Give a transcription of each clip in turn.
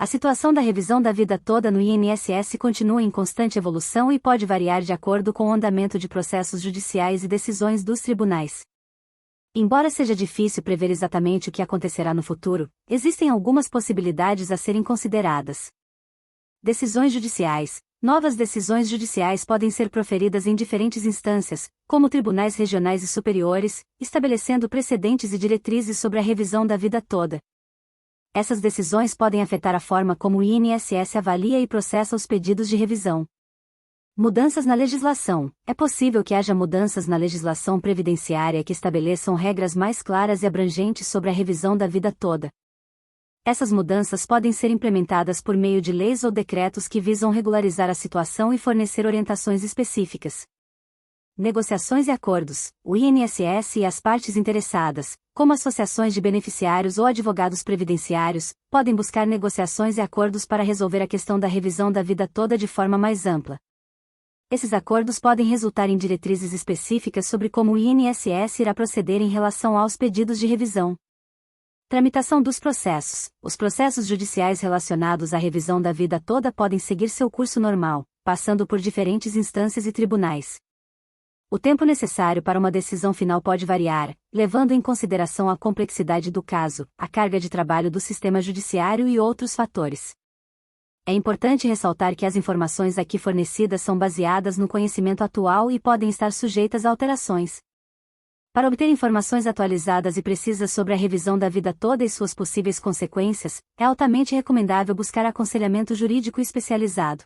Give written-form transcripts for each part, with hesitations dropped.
A situação da revisão da vida toda no INSS continua em constante evolução e pode variar de acordo com o andamento de processos judiciais e decisões dos tribunais. Embora seja difícil prever exatamente o que acontecerá no futuro, existem algumas possibilidades a serem consideradas. Decisões judiciais. Novas decisões judiciais podem ser proferidas em diferentes instâncias, como tribunais regionais e superiores, estabelecendo precedentes e diretrizes sobre a revisão da vida toda. Essas decisões podem afetar a forma como o INSS avalia e processa os pedidos de revisão. Mudanças na legislação. É possível que haja mudanças na legislação previdenciária que estabeleçam regras mais claras e abrangentes sobre a revisão da vida toda. Essas mudanças podem ser implementadas por meio de leis ou decretos que visam regularizar a situação e fornecer orientações específicas. Negociações e acordos. O INSS e as partes interessadas, como associações de beneficiários ou advogados previdenciários, podem buscar negociações e acordos para resolver a questão da revisão da vida toda de forma mais ampla. Esses acordos podem resultar em diretrizes específicas sobre como o INSS irá proceder em relação aos pedidos de revisão. Tramitação dos processos. Os processos judiciais relacionados à revisão da vida toda podem seguir seu curso normal, passando por diferentes instâncias e tribunais. O tempo necessário para uma decisão final pode variar, levando em consideração a complexidade do caso, a carga de trabalho do sistema judiciário e outros fatores. É importante ressaltar que as informações aqui fornecidas são baseadas no conhecimento atual e podem estar sujeitas a alterações. Para obter informações atualizadas e precisas sobre a revisão da vida toda e suas possíveis consequências, é altamente recomendável buscar aconselhamento jurídico especializado.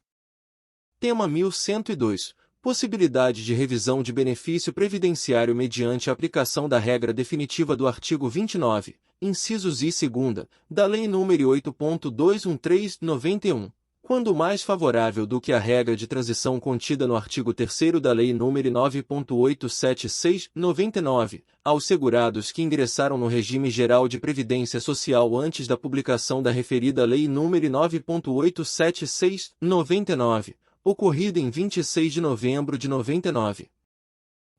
Tema 1102. Possibilidade de revisão de benefício previdenciário mediante a aplicação da regra definitiva do artigo 29, incisos I e 2, da Lei nº 8.213/91, quando mais favorável do que a regra de transição contida no artigo 3º da Lei nº 9.876/99, aos segurados que ingressaram no regime geral de previdência social antes da publicação da referida Lei nº 9.876/99. Ocorrida em 26 de novembro de 99.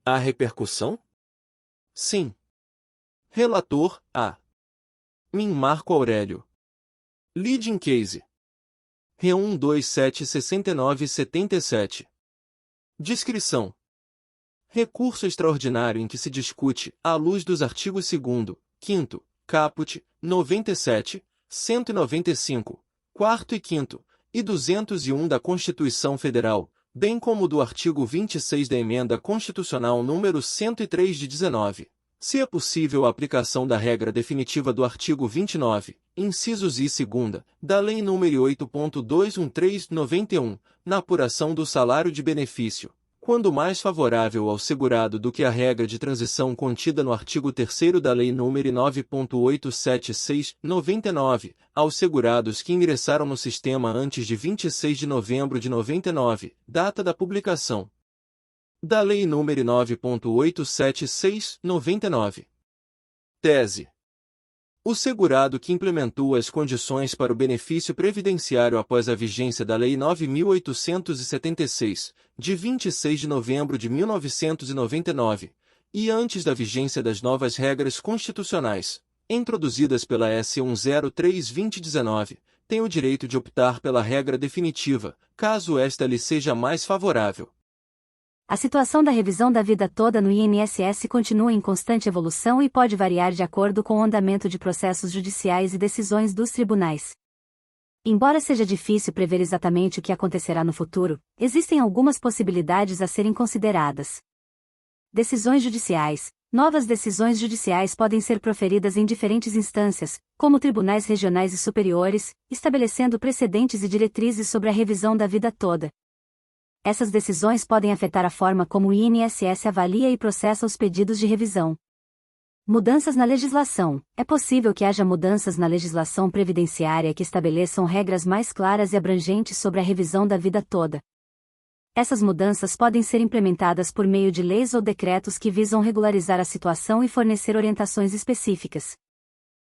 Há repercussão? Sim. Relator, A. Min Marco Aurélio. Leading Case. Re1276977. Descrição. Recurso extraordinário em que se discute, à luz dos artigos 2º, 5º, caput, 97, 195, 4º e 5º, e 201 da Constituição Federal, bem como do artigo 26 da Emenda Constitucional número 103 de 19, se é possível a aplicação da regra definitiva do artigo 29, incisos I e 2, da Lei nº 8.213/91, na apuração do salário de benefício, quando mais favorável ao segurado do que a regra de transição contida no artigo 3º da Lei nº 9.876/99, aos segurados que ingressaram no sistema antes de 26 de novembro de 99, data da publicação da Lei nº 9.876/99. Tese. O segurado que implementou as condições para o benefício previdenciário após a vigência da Lei 9.876, de 26 de novembro de 1999, e antes da vigência das novas regras constitucionais, introduzidas pela S. 103/2019, tem o direito de optar pela regra definitiva, caso esta lhe seja mais favorável. A situação da revisão da vida toda no INSS continua em constante evolução e pode variar de acordo com o andamento de processos judiciais e decisões dos tribunais. Embora seja difícil prever exatamente o que acontecerá no futuro, existem algumas possibilidades a serem consideradas. Decisões judiciais. Novas decisões judiciais podem ser proferidas em diferentes instâncias, como tribunais regionais e superiores, estabelecendo precedentes e diretrizes sobre a revisão da vida toda. Essas decisões podem afetar a forma como o INSS avalia e processa os pedidos de revisão. Mudanças na legislação. É possível que haja mudanças na legislação previdenciária que estabeleçam regras mais claras e abrangentes sobre a revisão da vida toda. Essas mudanças podem ser implementadas por meio de leis ou decretos que visam regularizar a situação e fornecer orientações específicas.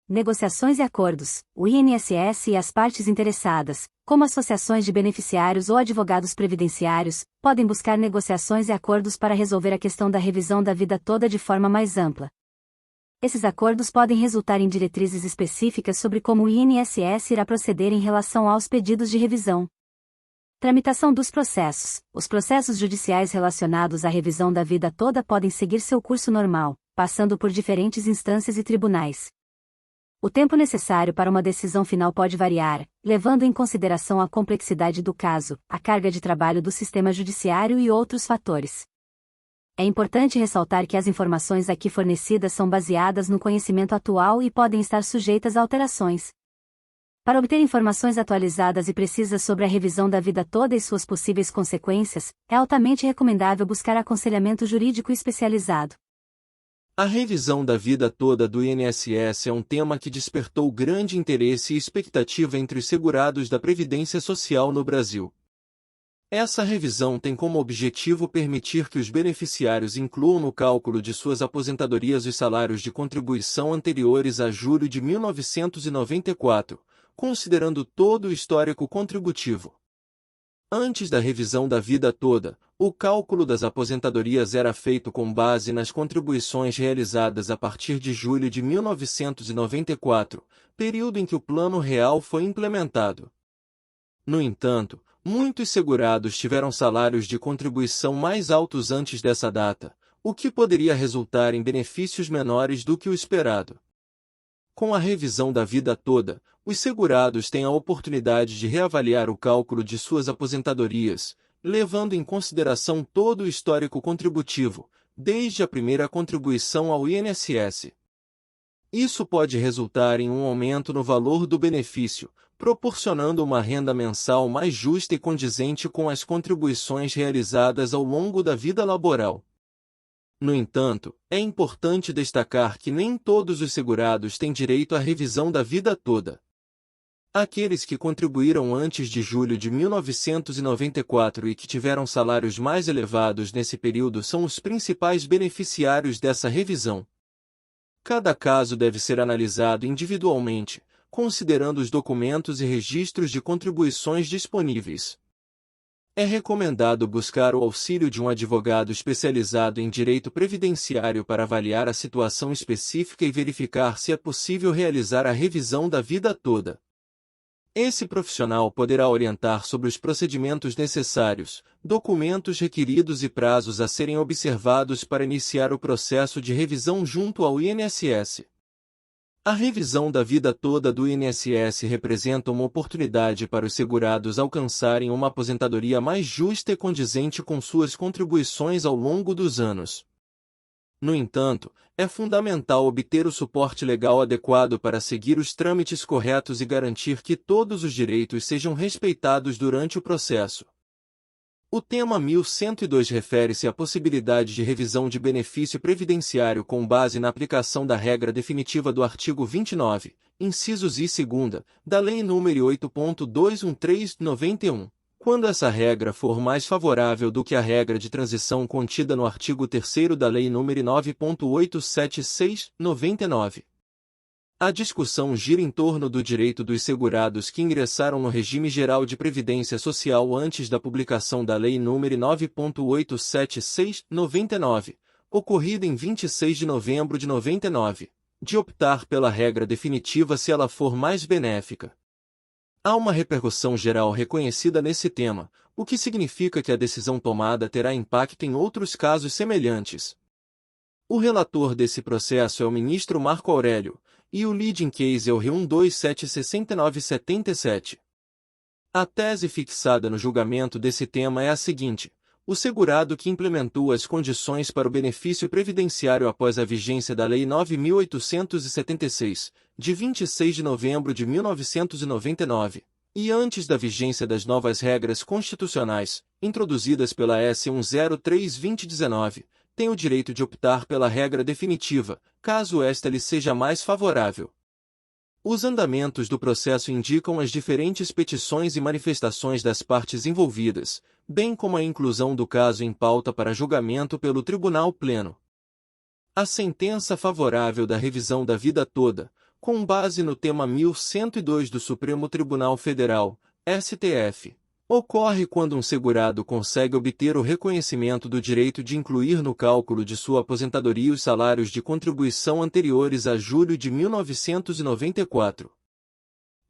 Negociações e acordos. O INSS e as partes interessadas, como associações de beneficiários ou advogados previdenciários, podem buscar negociações e acordos para resolver a questão da revisão da vida toda de forma mais ampla. Esses acordos podem resultar em diretrizes específicas sobre como o INSS irá proceder em relação aos pedidos de revisão. Tramitação dos processos. Os processos judiciais relacionados à revisão da vida toda podem seguir seu curso normal, passando por diferentes instâncias e tribunais. O tempo necessário para uma decisão final pode variar, levando em consideração a complexidade do caso, a carga de trabalho do sistema judiciário e outros fatores. É importante ressaltar que as informações aqui fornecidas são baseadas no conhecimento atual e podem estar sujeitas a alterações. Para obter informações atualizadas e precisas sobre a revisão da vida toda e suas possíveis consequências, é altamente recomendável buscar aconselhamento jurídico especializado. A revisão da vida toda do INSS é um tema que despertou grande interesse e expectativa entre os segurados da Previdência Social no Brasil. Essa revisão tem como objetivo permitir que os beneficiários incluam no cálculo de suas aposentadorias os salários de contribuição anteriores a julho de 1994, considerando todo o histórico contributivo. Antes da revisão da vida toda, o cálculo das aposentadorias era feito com base nas contribuições realizadas a partir de julho de 1994, período em que o Plano Real foi implementado. No entanto, muitos segurados tiveram salários de contribuição mais altos antes dessa data, o que poderia resultar em benefícios menores do que o esperado. Com a revisão da vida toda, os segurados têm a oportunidade de reavaliar o cálculo de suas aposentadorias, levando em consideração todo o histórico contributivo, desde a primeira contribuição ao INSS. Isso pode resultar em um aumento no valor do benefício, proporcionando uma renda mensal mais justa e condizente com as contribuições realizadas ao longo da vida laboral. No entanto, é importante destacar que nem todos os segurados têm direito à revisão da vida toda. Aqueles que contribuíram antes de julho de 1994 e que tiveram salários mais elevados nesse período são os principais beneficiários dessa revisão. Cada caso deve ser analisado individualmente, considerando os documentos e registros de contribuições disponíveis. É recomendado buscar o auxílio de um advogado especializado em direito previdenciário para avaliar a situação específica e verificar se é possível realizar a revisão da vida toda. Esse profissional poderá orientar sobre os procedimentos necessários, documentos requeridos e prazos a serem observados para iniciar o processo de revisão junto ao INSS. A revisão da vida toda do INSS representa uma oportunidade para os segurados alcançarem uma aposentadoria mais justa e condizente com suas contribuições ao longo dos anos. No entanto, é fundamental obter o suporte legal adequado para seguir os trâmites corretos e garantir que todos os direitos sejam respeitados durante o processo. O tema 1102 refere-se à possibilidade de revisão de benefício previdenciário com base na aplicação da regra definitiva do artigo 29, incisos I e 2, da Lei nº 8.213/91, quando essa regra for mais favorável do que a regra de transição contida no artigo 3º da Lei nº 9.876/99. A discussão gira em torno do direito dos segurados que ingressaram no regime geral de previdência social antes da publicação da Lei nº 9.876/99, ocorrida em 26 de novembro de 99, de optar pela regra definitiva se ela for mais benéfica. Há uma repercussão geral reconhecida nesse tema, o que significa que a decisão tomada terá impacto em outros casos semelhantes. O relator desse processo é o ministro Marco Aurélio, e o leading case é o R1276977. A tese fixada no julgamento desse tema é a seguinte: o segurado que implementou as condições para o benefício previdenciário após a vigência da Lei 9.876, de 26 de novembro de 1999, e antes da vigência das novas regras constitucionais, introduzidas pela S. 103/2019, tem o direito de optar pela regra definitiva, caso esta lhe seja mais favorável. Os andamentos do processo indicam as diferentes petições e manifestações das partes envolvidas, bem como a inclusão do caso em pauta para julgamento pelo Tribunal Pleno. A sentença favorável da revisão da vida toda, com base no tema 1102 do Supremo Tribunal Federal, STF, Ocorre quando um segurado consegue obter o reconhecimento do direito de incluir no cálculo de sua aposentadoria os salários de contribuição anteriores a julho de 1994.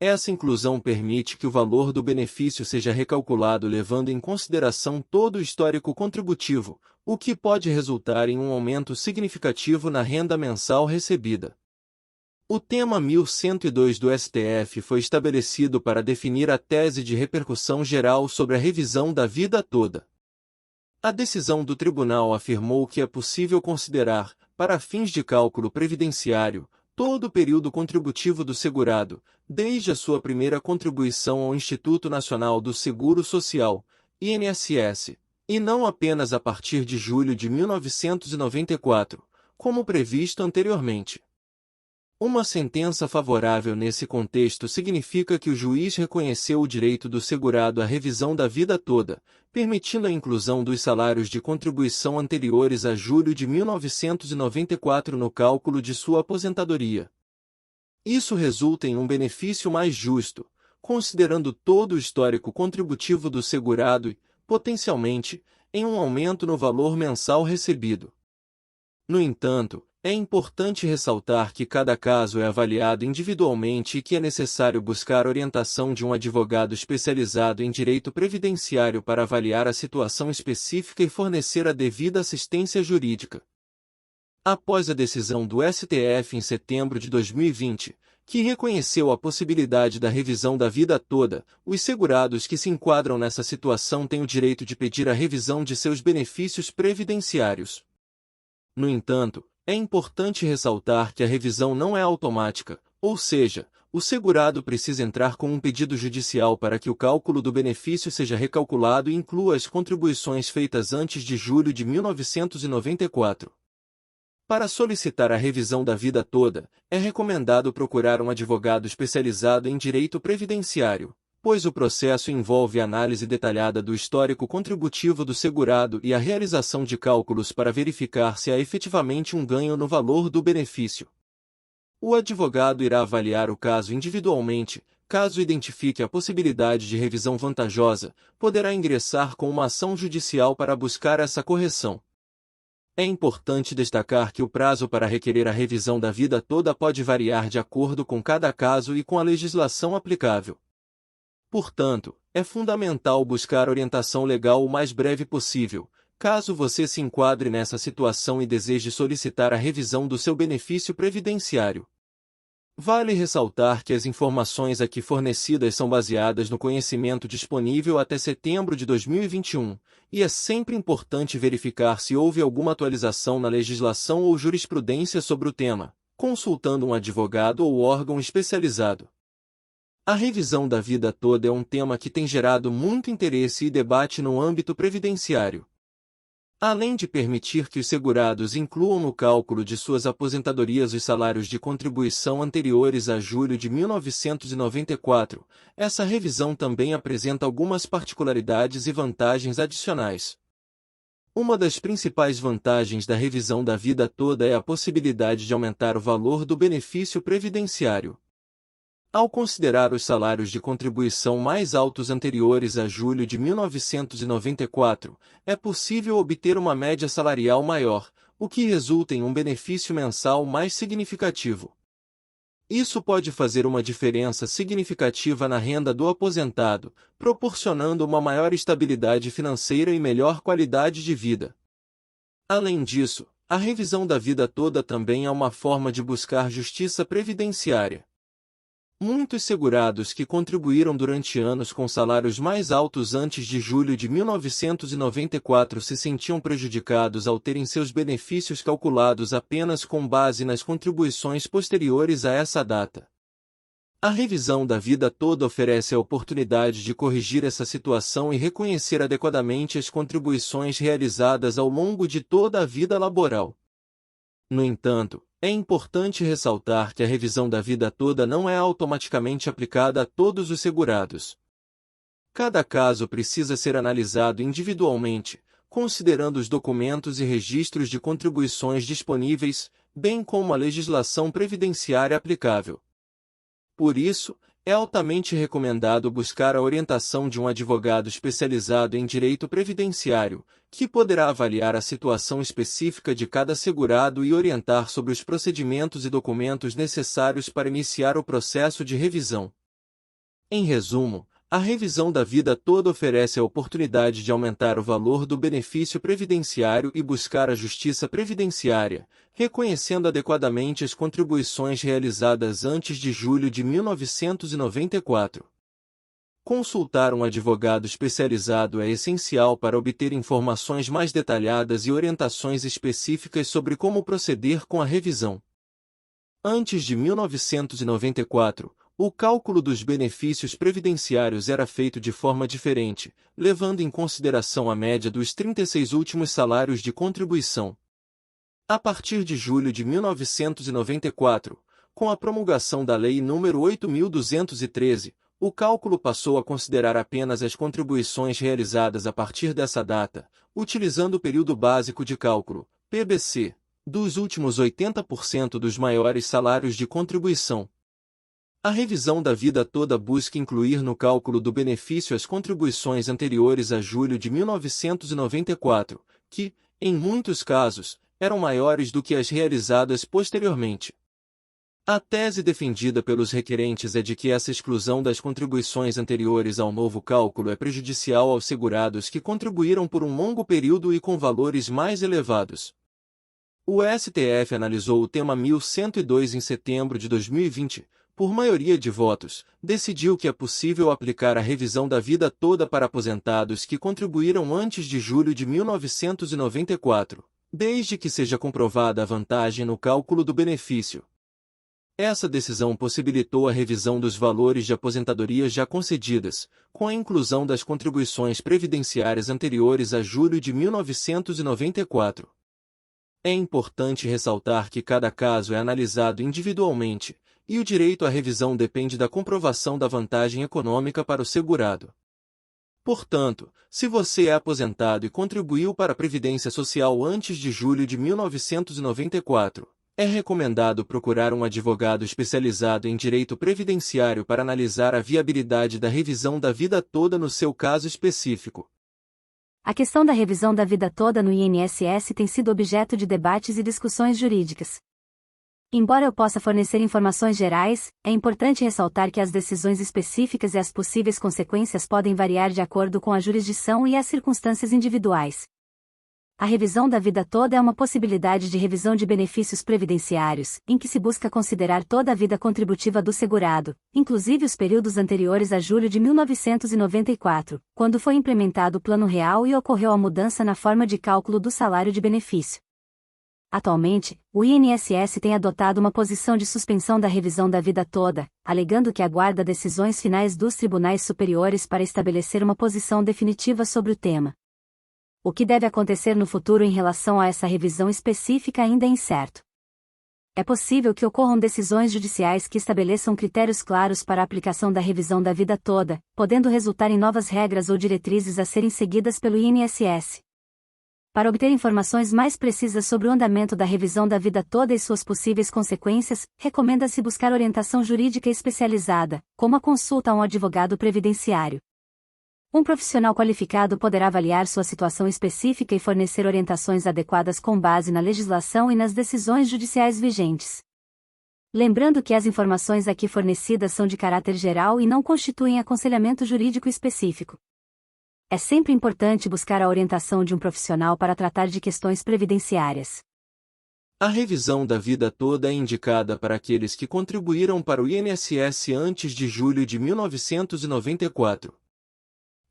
Essa inclusão permite que o valor do benefício seja recalculado levando em consideração todo o histórico contributivo, o que pode resultar em um aumento significativo na renda mensal recebida. O tema 1102 do STF foi estabelecido para definir a tese de repercussão geral sobre a revisão da vida toda. A decisão do tribunal afirmou que é possível considerar, para fins de cálculo previdenciário, todo o período contributivo do segurado, desde a sua primeira contribuição ao Instituto Nacional do Seguro Social, INSS, e não apenas a partir de julho de 1994, como previsto anteriormente. Uma sentença favorável nesse contexto significa que o juiz reconheceu o direito do segurado à revisão da vida toda, permitindo a inclusão dos salários de contribuição anteriores a julho de 1994 no cálculo de sua aposentadoria. Isso resulta em um benefício mais justo, considerando todo o histórico contributivo do segurado e, potencialmente, em um aumento no valor mensal recebido. No entanto, é importante ressaltar que cada caso é avaliado individualmente e que é necessário buscar orientação de um advogado especializado em direito previdenciário para avaliar a situação específica e fornecer a devida assistência jurídica. Após a decisão do STF em setembro de 2020, que reconheceu a possibilidade da revisão da vida toda, os segurados que se enquadram nessa situação têm o direito de pedir a revisão de seus benefícios previdenciários. No entanto, é importante ressaltar que a revisão não é automática, ou seja, o segurado precisa entrar com um pedido judicial para que o cálculo do benefício seja recalculado e inclua as contribuições feitas antes de julho de 1994. Para solicitar a revisão da vida toda, é recomendado procurar um advogado especializado em direito previdenciário, pois o processo envolve análise detalhada do histórico contributivo do segurado e a realização de cálculos para verificar se há efetivamente um ganho no valor do benefício. O advogado irá avaliar o caso individualmente, caso identifique a possibilidade de revisão vantajosa, poderá ingressar com uma ação judicial para buscar essa correção. É importante destacar que o prazo para requerer a revisão da vida toda pode variar de acordo com cada caso e com a legislação aplicável. Portanto, é fundamental buscar orientação legal o mais breve possível, caso você se enquadre nessa situação e deseje solicitar a revisão do seu benefício previdenciário. Vale ressaltar que as informações aqui fornecidas são baseadas no conhecimento disponível até setembro de 2021, e é sempre importante verificar se houve alguma atualização na legislação ou jurisprudência sobre o tema, consultando um advogado ou órgão especializado. A revisão da vida toda é um tema que tem gerado muito interesse e debate no âmbito previdenciário. Além de permitir que os segurados incluam no cálculo de suas aposentadorias os salários de contribuição anteriores a julho de 1994, essa revisão também apresenta algumas particularidades e vantagens adicionais. Uma das principais vantagens da revisão da vida toda é a possibilidade de aumentar o valor do benefício previdenciário. Ao considerar os salários de contribuição mais altos anteriores a julho de 1994, é possível obter uma média salarial maior, o que resulta em um benefício mensal mais significativo. Isso pode fazer uma diferença significativa na renda do aposentado, proporcionando uma maior estabilidade financeira e melhor qualidade de vida. Além disso, a revisão da vida toda também é uma forma de buscar justiça previdenciária. Muitos segurados que contribuíram durante anos com salários mais altos antes de julho de 1994 se sentiam prejudicados ao terem seus benefícios calculados apenas com base nas contribuições posteriores a essa data. A revisão da vida toda oferece a oportunidade de corrigir essa situação e reconhecer adequadamente as contribuições realizadas ao longo de toda a vida laboral. No entanto, é importante ressaltar que a revisão da vida toda não é automaticamente aplicada a todos os segurados. Cada caso precisa ser analisado individualmente, considerando os documentos e registros de contribuições disponíveis, bem como a legislação previdenciária aplicável. Por isso, É altamente recomendado buscar a orientação de um advogado especializado em direito previdenciário, que poderá avaliar a situação específica de cada segurado e orientar sobre os procedimentos e documentos necessários para iniciar o processo de revisão. Em resumo, a revisão da vida toda oferece a oportunidade de aumentar o valor do benefício previdenciário e buscar a justiça previdenciária, reconhecendo adequadamente as contribuições realizadas antes de julho de 1994. Consultar um advogado especializado é essencial para obter informações mais detalhadas e orientações específicas sobre como proceder com a revisão. Antes de 1994, o cálculo dos benefícios previdenciários era feito de forma diferente, levando em consideração a média dos 36 últimos salários de contribuição. A partir de julho de 1994, com a promulgação da Lei nº 8.213, o cálculo passou a considerar apenas as contribuições realizadas a partir dessa data, utilizando o período básico de cálculo, PBC, dos últimos 80% dos maiores salários de contribuição. A revisão da vida toda busca incluir no cálculo do benefício as contribuições anteriores a julho de 1994, que, em muitos casos, eram maiores do que as realizadas posteriormente. A tese defendida pelos requerentes é de que essa exclusão das contribuições anteriores ao novo cálculo é prejudicial aos segurados que contribuíram por um longo período e com valores mais elevados. O STF analisou o tema 1102 em setembro de 2020, por maioria de votos, decidiu que é possível aplicar a revisão da vida toda para aposentados que contribuíram antes de julho de 1994, desde que seja comprovada a vantagem no cálculo do benefício. Essa decisão possibilitou a revisão dos valores de aposentadorias já concedidas, com a inclusão das contribuições previdenciárias anteriores a julho de 1994. É importante ressaltar que cada caso é analisado individualmente, e o direito à revisão depende da comprovação da vantagem econômica para o segurado. Portanto, se você é aposentado e contribuiu para a Previdência Social antes de julho de 1994, é recomendado procurar um advogado especializado em direito previdenciário para analisar a viabilidade da revisão da vida toda no seu caso específico. A questão da revisão da vida toda no INSS tem sido objeto de debates e discussões jurídicas. Embora eu possa fornecer informações gerais, é importante ressaltar que as decisões específicas e as possíveis consequências podem variar de acordo com a jurisdição e as circunstâncias individuais. A revisão da vida toda é uma possibilidade de revisão de benefícios previdenciários, em que se busca considerar toda a vida contributiva do segurado, inclusive os períodos anteriores a julho de 1994, quando foi implementado o Plano Real e ocorreu a mudança na forma de cálculo do salário de benefício. Atualmente, o INSS tem adotado uma posição de suspensão da revisão da vida toda, alegando que aguarda decisões finais dos tribunais superiores para estabelecer uma posição definitiva sobre o tema. O que deve acontecer no futuro em relação a essa revisão específica ainda é incerto. É possível que ocorram decisões judiciais que estabeleçam critérios claros para a aplicação da revisão da vida toda, podendo resultar em novas regras ou diretrizes a serem seguidas pelo INSS. Para obter informações mais precisas sobre o andamento da revisão da vida toda e suas possíveis consequências, recomenda-se buscar orientação jurídica especializada, como a consulta a um advogado previdenciário. Um profissional qualificado poderá avaliar sua situação específica e fornecer orientações adequadas com base na legislação e nas decisões judiciais vigentes. Lembrando que as informações aqui fornecidas são de caráter geral e não constituem aconselhamento jurídico específico. É sempre importante buscar a orientação de um profissional para tratar de questões previdenciárias. A revisão da vida toda é indicada para aqueles que contribuíram para o INSS antes de julho de 1994.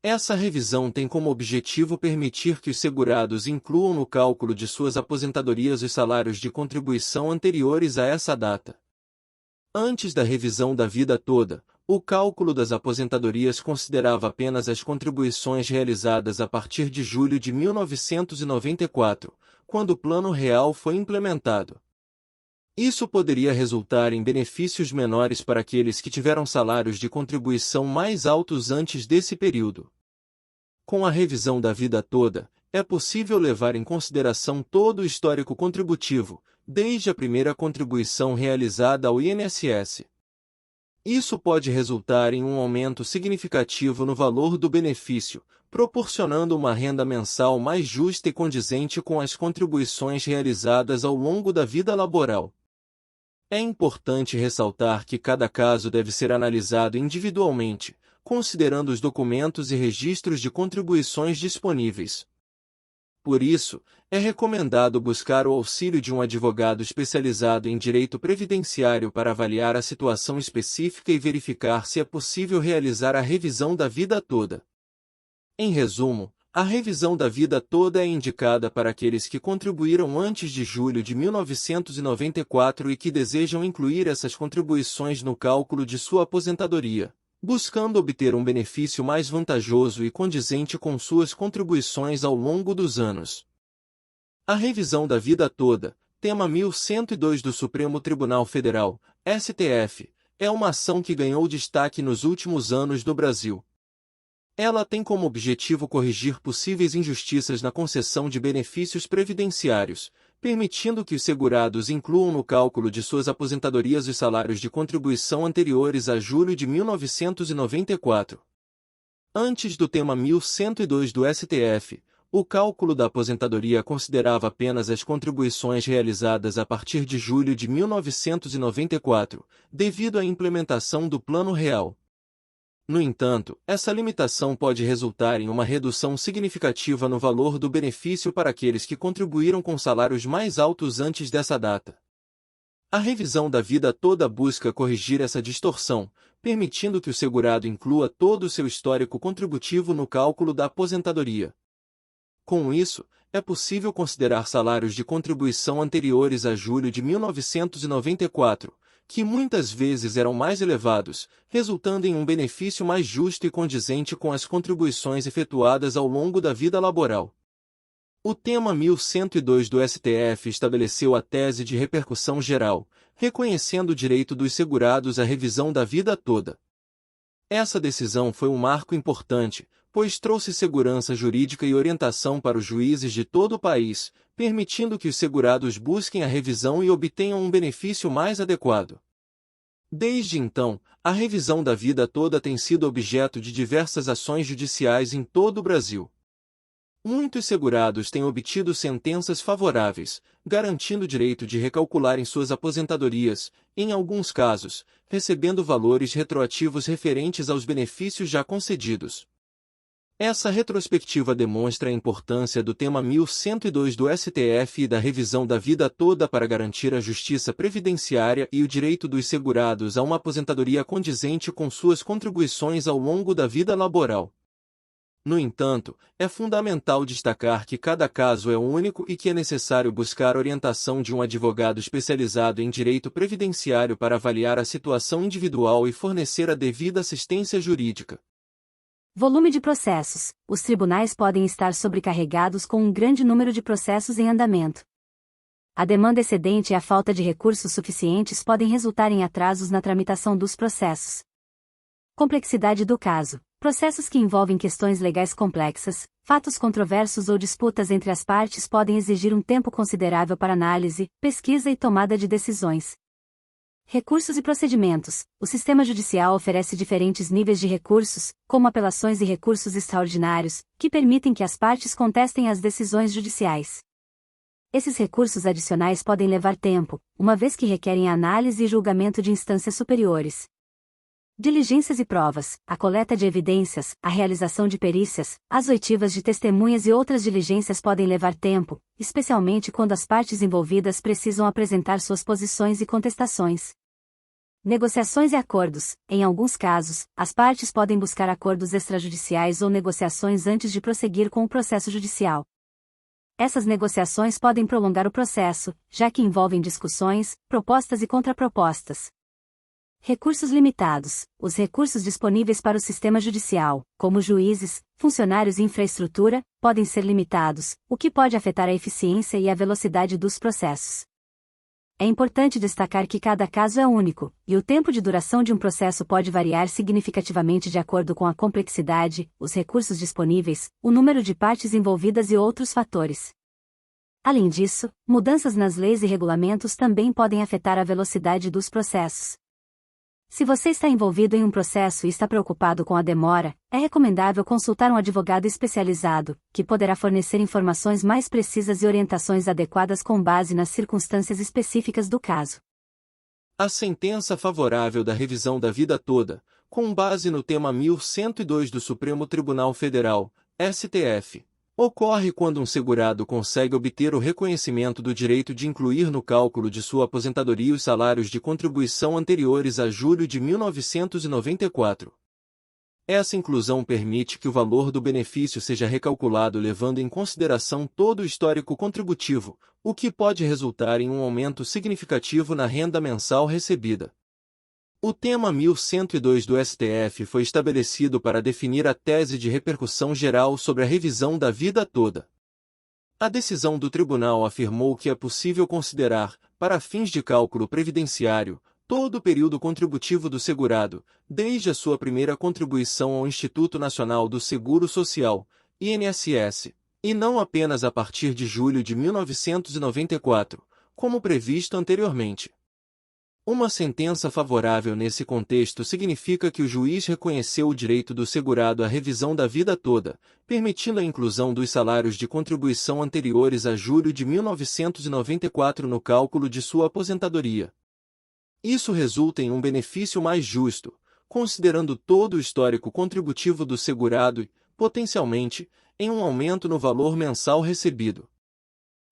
Essa revisão tem como objetivo permitir que os segurados incluam no cálculo de suas aposentadorias os salários de contribuição anteriores a essa data. Antes da revisão da vida toda, o cálculo das aposentadorias considerava apenas as contribuições realizadas a partir de julho de 1994, quando o Plano Real foi implementado. Isso poderia resultar em benefícios menores para aqueles que tiveram salários de contribuição mais altos antes desse período. Com a revisão da vida toda, é possível levar em consideração todo o histórico contributivo, desde a primeira contribuição realizada ao INSS. Isso pode resultar em um aumento significativo no valor do benefício, proporcionando uma renda mensal mais justa e condizente com as contribuições realizadas ao longo da vida laboral. É importante ressaltar que cada caso deve ser analisado individualmente, considerando os documentos e registros de contribuições disponíveis. Por isso, é recomendado buscar o auxílio de um advogado especializado em direito previdenciário para avaliar a situação específica e verificar se é possível realizar a revisão da vida toda. Em resumo, a revisão da vida toda é indicada para aqueles que contribuíram antes de julho de 1994 e que desejam incluir essas contribuições no cálculo de sua aposentadoria, buscando obter um benefício mais vantajoso e condizente com suas contribuições ao longo dos anos. A revisão da vida toda, tema 1102 do Supremo Tribunal Federal, STF, é uma ação que ganhou destaque nos últimos anos no Brasil. Ela tem como objetivo corrigir possíveis injustiças na concessão de benefícios previdenciários, permitindo que os segurados incluam no cálculo de suas aposentadorias os salários de contribuição anteriores a julho de 1994. Antes do tema 1102 do STF, o cálculo da aposentadoria considerava apenas as contribuições realizadas a partir de julho de 1994, devido à implementação do Plano Real. No entanto, essa limitação pode resultar em uma redução significativa no valor do benefício para aqueles que contribuíram com salários mais altos antes dessa data. A revisão da vida toda busca corrigir essa distorção, permitindo que o segurado inclua todo o seu histórico contributivo no cálculo da aposentadoria. Com isso, é possível considerar salários de contribuição anteriores a julho de 1994, que muitas vezes eram mais elevados, resultando em um benefício mais justo e condizente com as contribuições efetuadas ao longo da vida laboral. O tema 1102 do STF estabeleceu a tese de repercussão geral, reconhecendo o direito dos segurados à revisão da vida toda. Essa decisão foi um marco importante, pois trouxe segurança jurídica e orientação para os juízes de todo o país, permitindo que os segurados busquem a revisão e obtenham um benefício mais adequado. Desde então, a revisão da vida toda tem sido objeto de diversas ações judiciais em todo o Brasil. Muitos segurados têm obtido sentenças favoráveis, garantindo o direito de recalcular em suas aposentadorias, em alguns casos, recebendo valores retroativos referentes aos benefícios já concedidos. Essa retrospectiva demonstra a importância do tema 1102 do STF e da revisão da vida toda para garantir a justiça previdenciária e o direito dos segurados a uma aposentadoria condizente com suas contribuições ao longo da vida laboral. No entanto, é fundamental destacar que cada caso é único e que é necessário buscar orientação de um advogado especializado em direito previdenciário para avaliar a situação individual e fornecer a devida assistência jurídica. Volume de processos. Os tribunais podem estar sobrecarregados com um grande número de processos em andamento. A demanda excedente e a falta de recursos suficientes podem resultar em atrasos na tramitação dos processos. Complexidade do caso. Processos que envolvem questões legais complexas, fatos controversos ou disputas entre as partes podem exigir um tempo considerável para análise, pesquisa e tomada de decisões. Recursos e procedimentos. O sistema judicial oferece diferentes níveis de recursos, como apelações e recursos extraordinários, que permitem que as partes contestem as decisões judiciais. Esses recursos adicionais podem levar tempo, uma vez que requerem análise e julgamento de instâncias superiores. Diligências e provas, a coleta de evidências, a realização de perícias, as oitivas de testemunhas e outras diligências podem levar tempo, especialmente quando as partes envolvidas precisam apresentar suas posições e contestações. Negociações e acordos. Em alguns casos, as partes podem buscar acordos extrajudiciais ou negociações antes de prosseguir com o processo judicial. Essas negociações podem prolongar o processo, já que envolvem discussões, propostas e contrapropostas. Recursos limitados. Os recursos disponíveis para o sistema judicial, como juízes, funcionários e infraestrutura, podem ser limitados, o que pode afetar a eficiência e a velocidade dos processos. É importante destacar que cada caso é único, e o tempo de duração de um processo pode variar significativamente de acordo com a complexidade, os recursos disponíveis, o número de partes envolvidas e outros fatores. Além disso, mudanças nas leis e regulamentos também podem afetar a velocidade dos processos. Se você está envolvido em um processo e está preocupado com a demora, é recomendável consultar um advogado especializado, que poderá fornecer informações mais precisas e orientações adequadas com base nas circunstâncias específicas do caso. A sentença favorável da revisão da vida toda, com base no tema 1102 do Supremo Tribunal Federal, STF, ocorre quando um segurado consegue obter o reconhecimento do direito de incluir no cálculo de sua aposentadoria os salários de contribuição anteriores a julho de 1994. Essa inclusão permite que o valor do benefício seja recalculado levando em consideração todo o histórico contributivo, o que pode resultar em um aumento significativo na renda mensal recebida. O tema 1102 do STF foi estabelecido para definir a tese de repercussão geral sobre a revisão da vida toda. A decisão do tribunal afirmou que é possível considerar, para fins de cálculo previdenciário, todo o período contributivo do segurado, desde a sua primeira contribuição ao Instituto Nacional do Seguro Social, INSS, e não apenas a partir de julho de 1994, como previsto anteriormente. Uma sentença favorável nesse contexto significa que o juiz reconheceu o direito do segurado à revisão da vida toda, permitindo a inclusão dos salários de contribuição anteriores a julho de 1994 no cálculo de sua aposentadoria. Isso resulta em um benefício mais justo, considerando todo o histórico contributivo do segurado e, potencialmente, em um aumento no valor mensal recebido.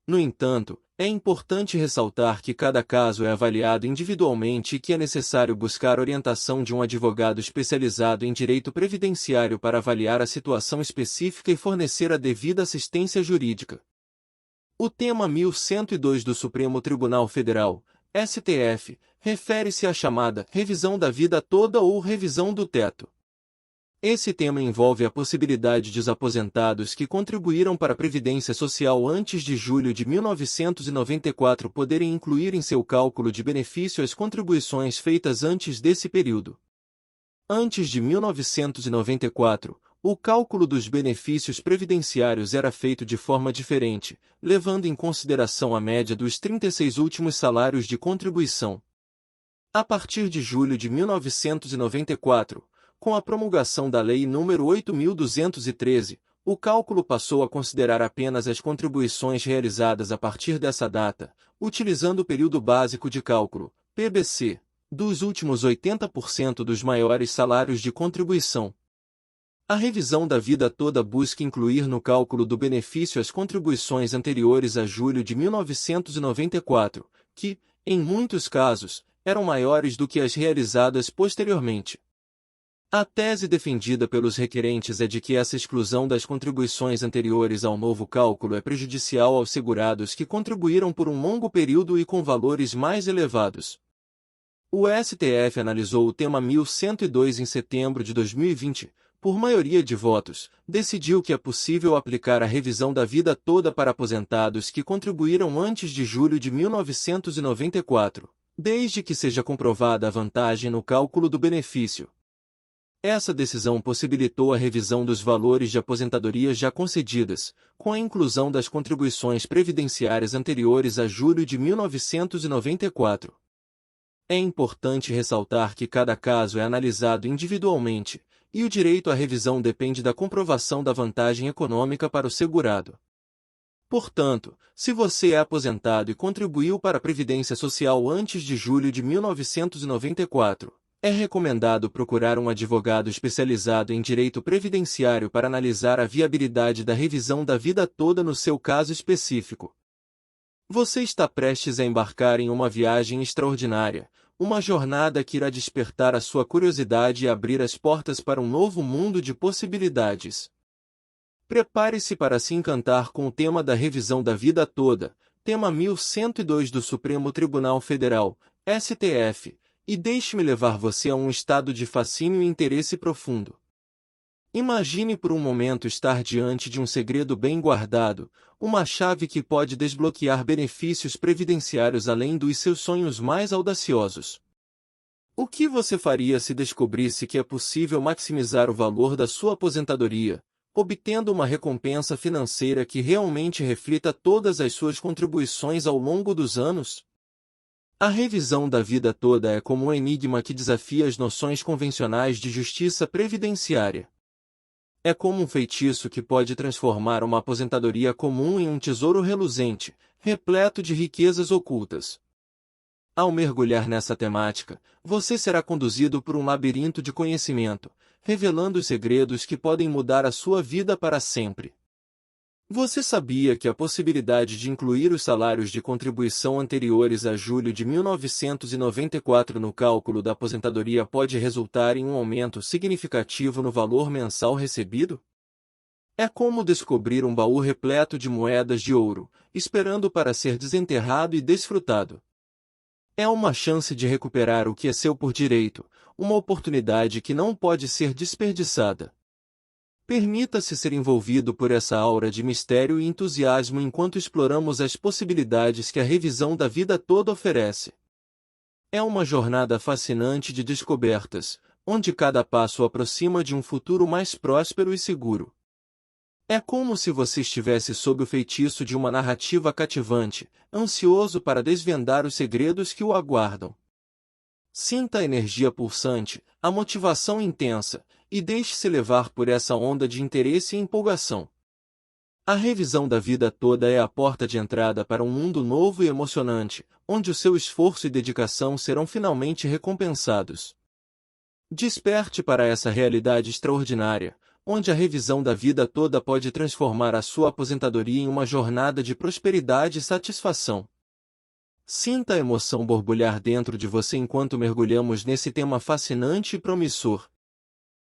No entanto, é importante ressaltar que cada caso é avaliado individualmente e que é necessário buscar orientação de um advogado especializado em direito previdenciário para avaliar a situação específica e fornecer a devida assistência jurídica. O tema 1102 do Supremo Tribunal Federal, STF, refere-se à chamada revisão da vida toda ou revisão do teto. Esse tema envolve a possibilidade de os aposentados que contribuíram para a Previdência Social antes de julho de 1994 poderem incluir em seu cálculo de benefício as contribuições feitas antes desse período. Antes de 1994, o cálculo dos benefícios previdenciários era feito de forma diferente, levando em consideração a média dos 36 últimos salários de contribuição. A partir de julho de 1994, com a promulgação da Lei nº 8.213, o cálculo passou a considerar apenas as contribuições realizadas a partir dessa data, utilizando o período básico de cálculo, PBC, dos últimos 80% dos maiores salários de contribuição. A revisão da vida toda busca incluir no cálculo do benefício as contribuições anteriores a julho de 1994, que, em muitos casos, eram maiores do que as realizadas posteriormente. A tese defendida pelos requerentes é de que essa exclusão das contribuições anteriores ao novo cálculo é prejudicial aos segurados que contribuíram por um longo período e com valores mais elevados. O STF analisou o tema 1102 em setembro de 2020, por maioria de votos, decidiu que é possível aplicar a revisão da vida toda para aposentados que contribuíram antes de julho de 1994, desde que seja comprovada a vantagem no cálculo do benefício. Essa decisão possibilitou a revisão dos valores de aposentadorias já concedidas, com a inclusão das contribuições previdenciárias anteriores a julho de 1994. É importante ressaltar que cada caso é analisado individualmente, e o direito à revisão depende da comprovação da vantagem econômica para o segurado. Portanto, se você é aposentado e contribuiu para a Previdência Social antes de julho de 1994, é recomendado procurar um advogado especializado em direito previdenciário para analisar a viabilidade da revisão da vida toda no seu caso específico. Você está prestes a embarcar em uma viagem extraordinária, uma jornada que irá despertar a sua curiosidade e abrir as portas para um novo mundo de possibilidades. Prepare-se para se encantar com o tema da revisão da vida toda, tema 1102 do Supremo Tribunal Federal, STF, e deixe-me levar você a um estado de fascínio e interesse profundo. Imagine por um momento estar diante de um segredo bem guardado, uma chave que pode desbloquear benefícios previdenciários além dos seus sonhos mais audaciosos. O que você faria se descobrisse que é possível maximizar o valor da sua aposentadoria, obtendo uma recompensa financeira que realmente reflita todas as suas contribuições ao longo dos anos? A revisão da vida toda é como um enigma que desafia as noções convencionais de justiça previdenciária. É como um feitiço que pode transformar uma aposentadoria comum em um tesouro reluzente, repleto de riquezas ocultas. Ao mergulhar nessa temática, você será conduzido por um labirinto de conhecimento, revelando os segredos que podem mudar a sua vida para sempre. Você sabia que a possibilidade de incluir os salários de contribuição anteriores a julho de 1994 no cálculo da aposentadoria pode resultar em um aumento significativo no valor mensal recebido? É como descobrir um baú repleto de moedas de ouro, esperando para ser desenterrado e desfrutado. É uma chance de recuperar o que é seu por direito, uma oportunidade que não pode ser desperdiçada. Permita-se ser envolvido por essa aura de mistério e entusiasmo enquanto exploramos as possibilidades que a revisão da vida toda oferece. É uma jornada fascinante de descobertas, onde cada passo aproxima de um futuro mais próspero e seguro. É como se você estivesse sob o feitiço de uma narrativa cativante, ansioso para desvendar os segredos que o aguardam. Sinta a energia pulsante, a motivação intensa, e deixe-se levar por essa onda de interesse e empolgação. A revisão da vida toda é a porta de entrada para um mundo novo e emocionante, onde o seu esforço e dedicação serão finalmente recompensados. Desperte para essa realidade extraordinária, onde a revisão da vida toda pode transformar a sua aposentadoria em uma jornada de prosperidade e satisfação. Sinta a emoção borbulhar dentro de você enquanto mergulhamos nesse tema fascinante e promissor.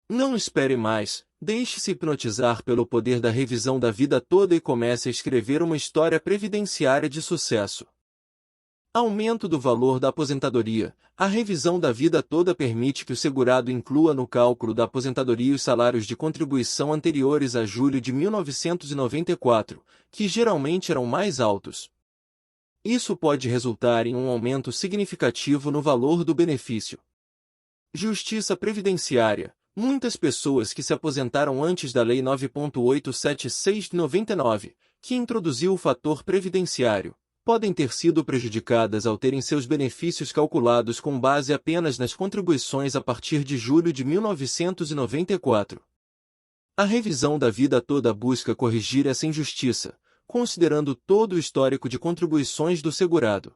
Não espere mais, deixe-se hipnotizar pelo poder da revisão da vida toda e comece a escrever uma história previdenciária de sucesso. Aumento do valor da aposentadoria. A revisão da vida toda permite que o segurado inclua no cálculo da aposentadoria os salários de contribuição anteriores a julho de 1994, que geralmente eram mais altos. Isso pode resultar em um aumento significativo no valor do benefício. Justiça previdenciária. Muitas pessoas que se aposentaram antes da Lei 9.876 de 99, que introduziu o fator previdenciário, podem ter sido prejudicadas ao terem seus benefícios calculados com base apenas nas contribuições a partir de julho de 1994. A revisão da vida toda busca corrigir essa injustiça, considerando todo o histórico de contribuições do segurado.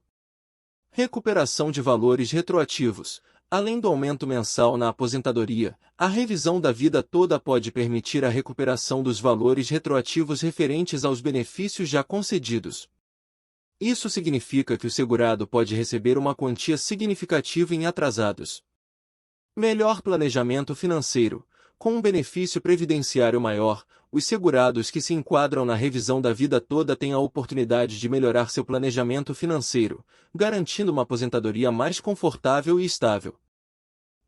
Recuperação de valores retroativos. Além do aumento mensal na aposentadoria, a revisão da vida toda pode permitir a recuperação dos valores retroativos referentes aos benefícios já concedidos. Isso significa que o segurado pode receber uma quantia significativa em atrasados. Melhor planejamento financeiro. Com um benefício previdenciário maior, os segurados que se enquadram na revisão da vida toda têm a oportunidade de melhorar seu planejamento financeiro, garantindo uma aposentadoria mais confortável e estável.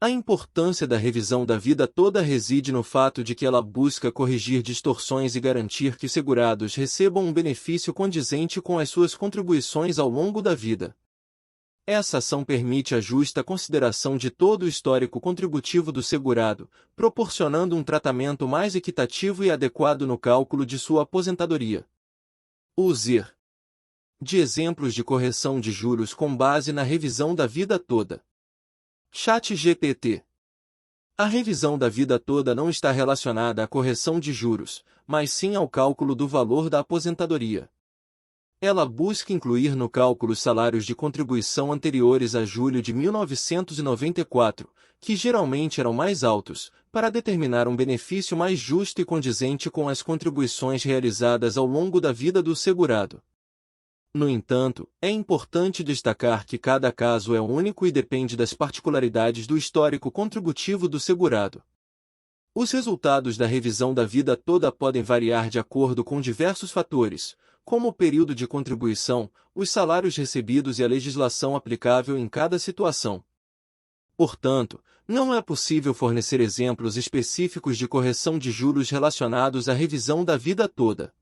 A importância da revisão da vida toda reside no fato de que ela busca corrigir distorções e garantir que os segurados recebam um benefício condizente com as suas contribuições ao longo da vida. Essa ação permite a justa consideração de todo o histórico contributivo do segurado, proporcionando um tratamento mais equitativo e adequado no cálculo de sua aposentadoria. Use de exemplos de correção de juros com base na revisão da vida toda. ChatGPT. A revisão da vida toda não está relacionada à correção de juros, mas sim ao cálculo do valor da aposentadoria. Ela busca incluir no cálculo os salários de contribuição anteriores a julho de 1994, que geralmente eram mais altos, para determinar um benefício mais justo e condizente com as contribuições realizadas ao longo da vida do segurado. No entanto, é importante destacar que cada caso é único e depende das particularidades do histórico contributivo do segurado. Os resultados da revisão da vida toda podem variar de acordo com diversos fatores, como o período de contribuição, os salários recebidos e a legislação aplicável em cada situação. Portanto, não é possível fornecer exemplos específicos de correção de juros relacionados à revisão da vida toda.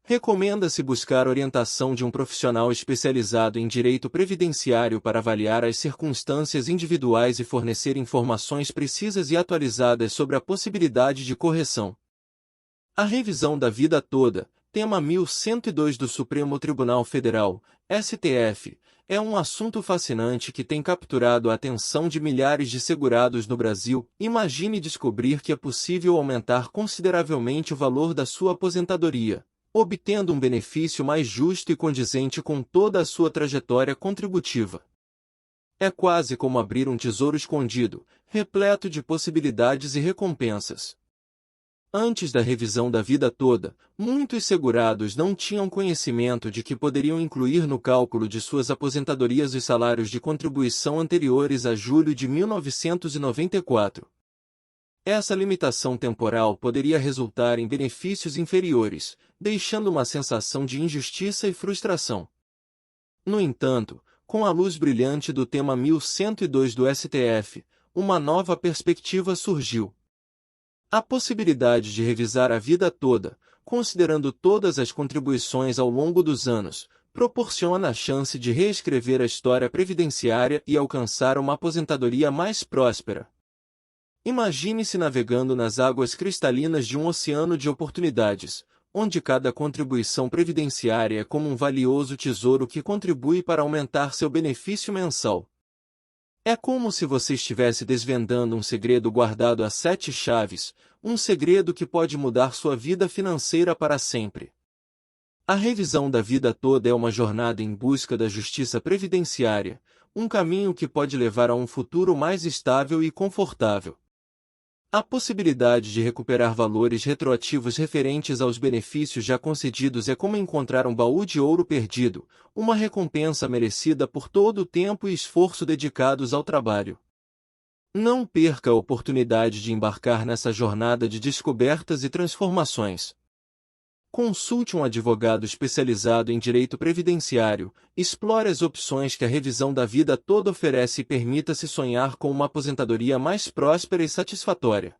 Recomenda-se buscar orientação de um profissional especializado em direito previdenciário para avaliar as circunstâncias individuais e fornecer informações precisas e atualizadas sobre a possibilidade de correção. A revisão da vida toda, tema 1102 do Supremo Tribunal Federal, STF, é um assunto fascinante que tem capturado a atenção de milhares de segurados no Brasil. Imagine descobrir que é possível aumentar consideravelmente o valor da sua aposentadoria, obtendo um benefício mais justo e condizente com toda a sua trajetória contributiva. É quase como abrir um tesouro escondido, repleto de possibilidades e recompensas. Antes da revisão da vida toda, muitos segurados não tinham conhecimento de que poderiam incluir no cálculo de suas aposentadorias os salários de contribuição anteriores a julho de 1994. Essa limitação temporal poderia resultar em benefícios inferiores, deixando uma sensação de injustiça e frustração. No entanto, com a luz brilhante do tema 1102 do STF, uma nova perspectiva surgiu. A possibilidade de revisar a vida toda, considerando todas as contribuições ao longo dos anos, proporciona a chance de reescrever a história previdenciária e alcançar uma aposentadoria mais próspera. Imagine-se navegando nas águas cristalinas de um oceano de oportunidades, onde cada contribuição previdenciária é como um valioso tesouro que contribui para aumentar seu benefício mensal. É como se você estivesse desvendando um segredo guardado a 7 chaves, um segredo que pode mudar sua vida financeira para sempre. A revisão da vida toda é uma jornada em busca da justiça previdenciária, um caminho que pode levar a um futuro mais estável e confortável. A possibilidade de recuperar valores retroativos referentes aos benefícios já concedidos é como encontrar um baú de ouro perdido, uma recompensa merecida por todo o tempo e esforço dedicados ao trabalho. Não perca a oportunidade de embarcar nessa jornada de descobertas e transformações. Consulte um advogado especializado em direito previdenciário, explore as opções que a revisão da vida toda oferece e permita-se sonhar com uma aposentadoria mais próspera e satisfatória.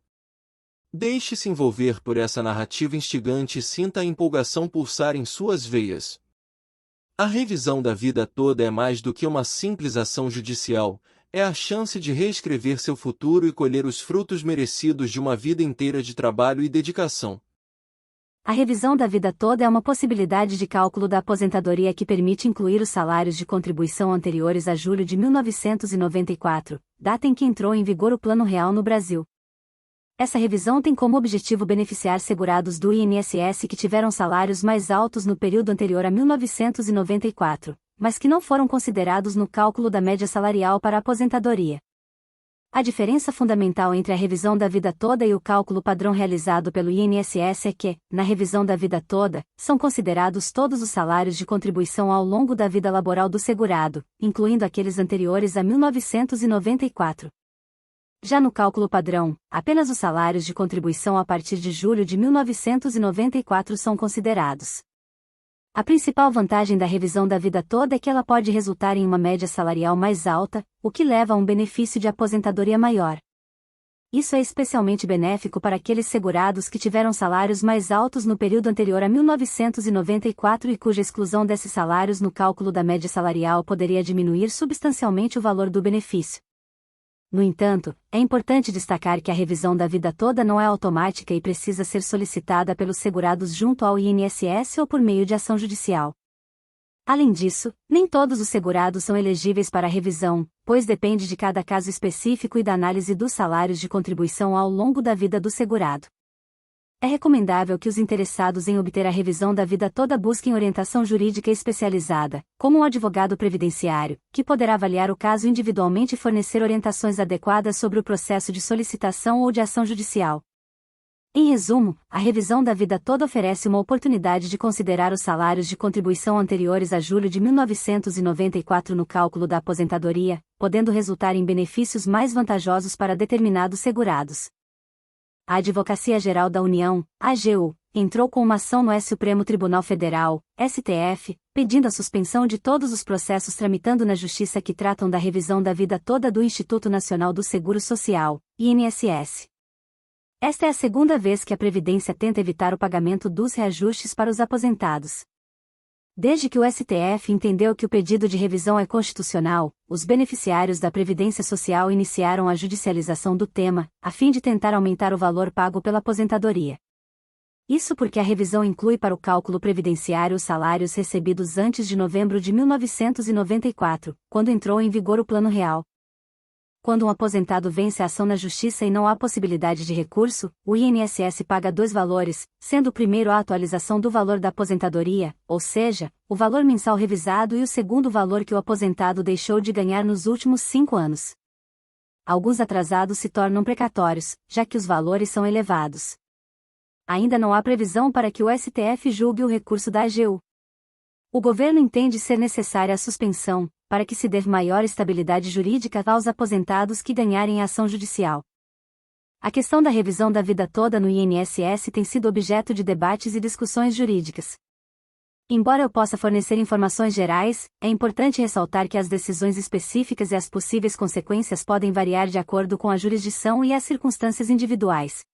Deixe-se envolver por essa narrativa instigante e sinta a empolgação pulsar em suas veias. A revisão da vida toda é mais do que uma simples ação judicial, é a chance de reescrever seu futuro e colher os frutos merecidos de uma vida inteira de trabalho e dedicação. A revisão da vida toda é uma possibilidade de cálculo da aposentadoria que permite incluir os salários de contribuição anteriores a julho de 1994, data em que entrou em vigor o Plano Real no Brasil. Essa revisão tem como objetivo beneficiar segurados do INSS que tiveram salários mais altos no período anterior a 1994, mas que não foram considerados no cálculo da média salarial para a aposentadoria. A diferença fundamental entre a revisão da vida toda e o cálculo padrão realizado pelo INSS é que, na revisão da vida toda, são considerados todos os salários de contribuição ao longo da vida laboral do segurado, incluindo aqueles anteriores a 1994. Já no cálculo padrão, apenas os salários de contribuição a partir de julho de 1994 são considerados. A principal vantagem da revisão da vida toda é que ela pode resultar em uma média salarial mais alta, o que leva a um benefício de aposentadoria maior. Isso é especialmente benéfico para aqueles segurados que tiveram salários mais altos no período anterior a 1994 e cuja exclusão desses salários no cálculo da média salarial poderia diminuir substancialmente o valor do benefício. No entanto, é importante destacar que a revisão da vida toda não é automática e precisa ser solicitada pelos segurados junto ao INSS ou por meio de ação judicial. Além disso, nem todos os segurados são elegíveis para a revisão, pois depende de cada caso específico e da análise dos salários de contribuição ao longo da vida do segurado. É recomendável que os interessados em obter a revisão da vida toda busquem orientação jurídica especializada, como um advogado previdenciário, que poderá avaliar o caso individualmente e fornecer orientações adequadas sobre o processo de solicitação ou de ação judicial. Em resumo, a revisão da vida toda oferece uma oportunidade de considerar os salários de contribuição anteriores a julho de 1994 no cálculo da aposentadoria, podendo resultar em benefícios mais vantajosos para determinados segurados. A Advocacia Geral da União, AGU, entrou com uma ação no Supremo Tribunal Federal, STF, pedindo a suspensão de todos os processos tramitando na Justiça que tratam da revisão da vida toda do Instituto Nacional do Seguro Social, INSS. Esta é a segunda vez que a Previdência tenta evitar o pagamento dos reajustes para os aposentados. Desde que o STF entendeu que o pedido de revisão é constitucional, os beneficiários da Previdência Social iniciaram a judicialização do tema, a fim de tentar aumentar o valor pago pela aposentadoria. Isso porque a revisão inclui para o cálculo previdenciário os salários recebidos antes de novembro de 1994, quando entrou em vigor o Plano Real. Quando um aposentado vence a ação na Justiça e não há possibilidade de recurso, o INSS paga dois valores, sendo o primeiro a atualização do valor da aposentadoria, ou seja, o valor mensal revisado, e o segundo o valor que o aposentado deixou de ganhar nos últimos 5 anos. Alguns atrasados se tornam precatórios, já que os valores são elevados. Ainda não há previsão para que o STF julgue o recurso da AGU. O governo entende ser necessária a suspensão, para que se dê maior estabilidade jurídica aos aposentados que ganharem a ação judicial. A questão da revisão da vida toda no INSS tem sido objeto de debates e discussões jurídicas. Embora eu possa fornecer informações gerais, é importante ressaltar que as decisões específicas e as possíveis consequências podem variar de acordo com a jurisdição e as circunstâncias individuais.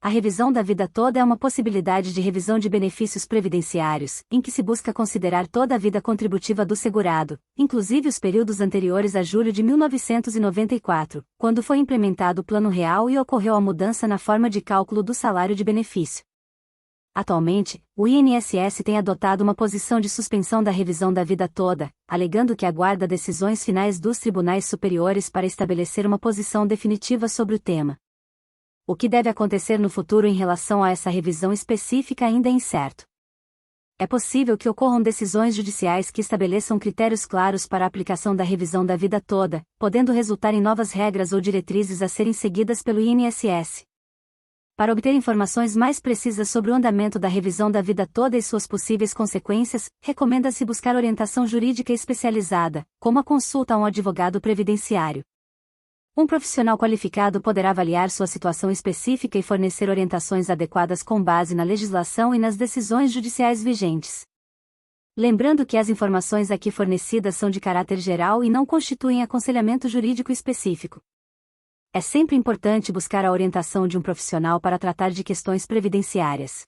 A revisão da vida toda é uma possibilidade de revisão de benefícios previdenciários, em que se busca considerar toda a vida contributiva do segurado, inclusive os períodos anteriores a julho de 1994, quando foi implementado o Plano Real e ocorreu a mudança na forma de cálculo do salário de benefício. Atualmente, o INSS tem adotado uma posição de suspensão da revisão da vida toda, alegando que aguarda decisões finais dos tribunais superiores para estabelecer uma posição definitiva sobre o tema. O que deve acontecer no futuro em relação a essa revisão específica ainda é incerto. É possível que ocorram decisões judiciais que estabeleçam critérios claros para a aplicação da revisão da vida toda, podendo resultar em novas regras ou diretrizes a serem seguidas pelo INSS. Para obter informações mais precisas sobre o andamento da revisão da vida toda e suas possíveis consequências, recomenda-se buscar orientação jurídica especializada, como a consulta a um advogado previdenciário. Um profissional qualificado poderá avaliar sua situação específica e fornecer orientações adequadas com base na legislação e nas decisões judiciais vigentes. Lembrando que as informações aqui fornecidas são de caráter geral e não constituem aconselhamento jurídico específico. É sempre importante buscar a orientação de um profissional para tratar de questões previdenciárias.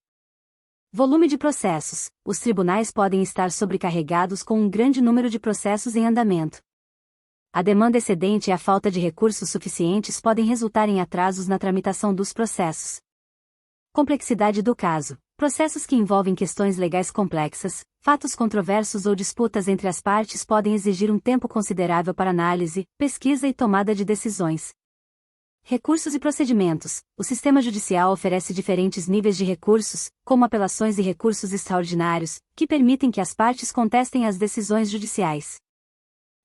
Volume de processos. Os tribunais podem estar sobrecarregados com um grande número de processos em andamento. A demanda excedente e a falta de recursos suficientes podem resultar em atrasos na tramitação dos processos. Complexidade do caso. Processos que envolvem questões legais complexas, fatos controversos ou disputas entre as partes podem exigir um tempo considerável para análise, pesquisa e tomada de decisões. Recursos e procedimentos. O sistema judicial oferece diferentes níveis de recursos, como apelações e recursos extraordinários, que permitem que as partes contestem as decisões judiciais.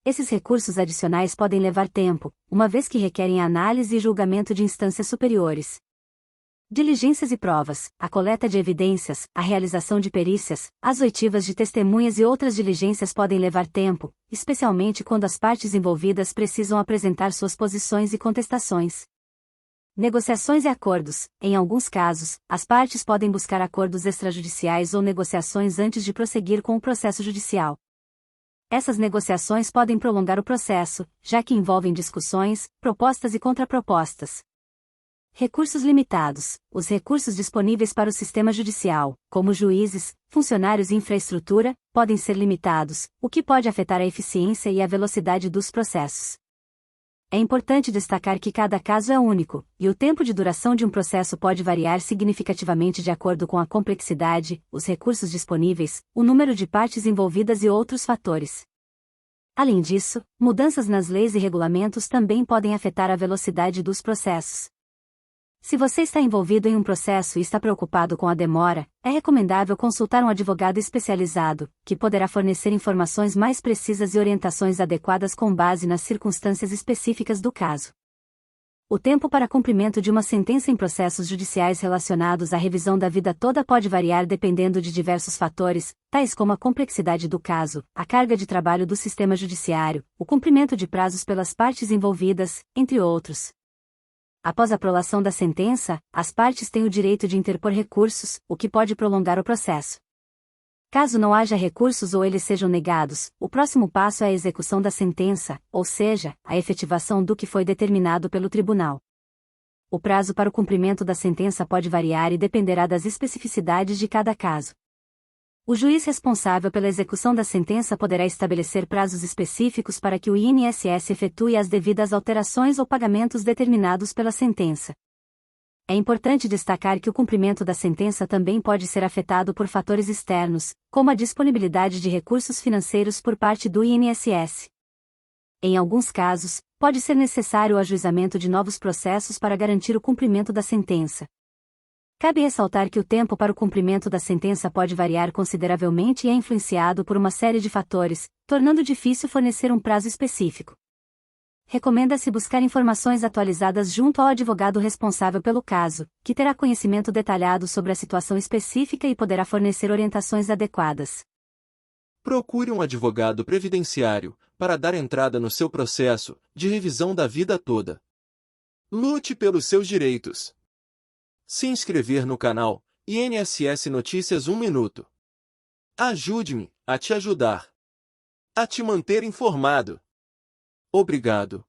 Esses recursos adicionais podem levar tempo, uma vez que requerem análise e julgamento de instâncias superiores. Diligências e provas, a coleta de evidências, a realização de perícias, as oitivas de testemunhas e outras diligências podem levar tempo, especialmente quando as partes envolvidas precisam apresentar suas posições e contestações. Negociações e acordos. Em alguns casos, as partes podem buscar acordos extrajudiciais ou negociações antes de prosseguir com o processo judicial. Essas negociações podem prolongar o processo, já que envolvem discussões, propostas e contrapropostas. Recursos limitados. Os recursos disponíveis para o sistema judicial, como juízes, funcionários e infraestrutura, podem ser limitados, o que pode afetar a eficiência e a velocidade dos processos. É importante destacar que cada caso é único, e o tempo de duração de um processo pode variar significativamente de acordo com a complexidade, os recursos disponíveis, o número de partes envolvidas e outros fatores. Além disso, mudanças nas leis e regulamentos também podem afetar a velocidade dos processos. Se você está envolvido em um processo e está preocupado com a demora, é recomendável consultar um advogado especializado, que poderá fornecer informações mais precisas e orientações adequadas com base nas circunstâncias específicas do caso. O tempo para cumprimento de uma sentença em processos judiciais relacionados à revisão da vida toda pode variar dependendo de diversos fatores, tais como a complexidade do caso, a carga de trabalho do sistema judiciário, o cumprimento de prazos pelas partes envolvidas, entre outros. Após a prolação da sentença, as partes têm o direito de interpor recursos, o que pode prolongar o processo. Caso não haja recursos ou eles sejam negados, o próximo passo é a execução da sentença, ou seja, a efetivação do que foi determinado pelo tribunal. O prazo para o cumprimento da sentença pode variar e dependerá das especificidades de cada caso. O juiz responsável pela execução da sentença poderá estabelecer prazos específicos para que o INSS efetue as devidas alterações ou pagamentos determinados pela sentença. É importante destacar que o cumprimento da sentença também pode ser afetado por fatores externos, como a disponibilidade de recursos financeiros por parte do INSS. Em alguns casos, pode ser necessário o ajuizamento de novos processos para garantir o cumprimento da sentença. Cabe ressaltar que o tempo para o cumprimento da sentença pode variar consideravelmente e é influenciado por uma série de fatores, tornando difícil fornecer um prazo específico. Recomenda-se buscar informações atualizadas junto ao advogado responsável pelo caso, que terá conhecimento detalhado sobre a situação específica e poderá fornecer orientações adequadas. Procure um advogado previdenciário para dar entrada no seu processo de revisão da vida toda. Lute pelos seus direitos. Se inscrever no canal INSS Notícias 1 Minuto. Ajude-me a te ajudar. A te manter informado. Obrigado.